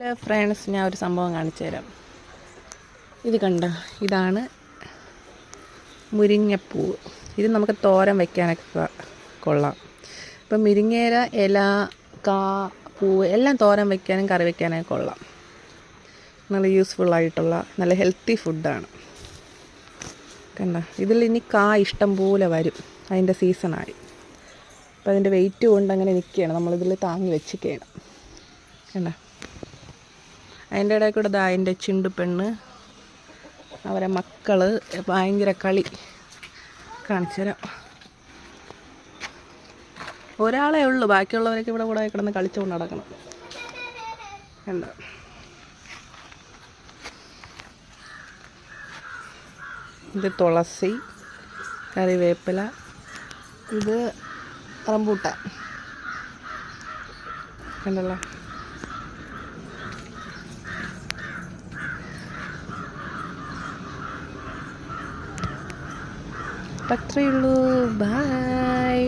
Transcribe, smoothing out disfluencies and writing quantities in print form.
Friends, ഞാൻ ഒരു സംഭവം കാണിച്ചു തരാം. ഇത് കണ്ടോ, ഇതാണ് മുരിങ്ങപ്പൂവ്. ഇത് നമുക്ക് തോരൻ വയ്ക്കാനൊക്കെ കൊള്ളാം. ഇപ്പം മുരിങ്ങയില, ഇല, കാ, പൂവ് എല്ലാം തോരൻ വയ്ക്കാനും കറി വയ്ക്കാനൊക്കെ കൊള്ളാം. നല്ല യൂസ്ഫുള്ളായിട്ടുള്ള നല്ല ഹെൽത്തി ഫുഡാണ്. കണ്ടോ, ഇതിൽ ഇനി ഇഷ്ടം പോലെ വരും. അതിൻ്റെ സീസണായി. അപ്പോൾ അതിൻ്റെ വെയിറ്റ് കൊണ്ട് അങ്ങനെ നിൽക്കുകയാണ്. നമ്മളിതിൽ താങ്ങി വെച്ചിരിക്കുകയാണ്. കണ്ടോ, അതിൻ്റെ ഇടയിൽ കൂടെ അതിൻ്റെ ചിണ്ടു പെണ്ണ്, അവരെ മക്കൾ ഭയങ്കര കളി കാണിച്ചു തരാം. ഒരാളേ ഉള്ളൂ, ബാക്കിയുള്ളവരൊക്കെ ഇവിടെ കൂടെ കിടന്ന് കളിച്ചുകൊണ്ട് നടക്കണം. കണ്ടോ, ഇത് തുളസി, കറിവേപ്പില, ഇത് റംബൂട്ടാൻ. കണ്ടല്ലോ, അത്രയേ ഉള്ളൂ. ബൈ.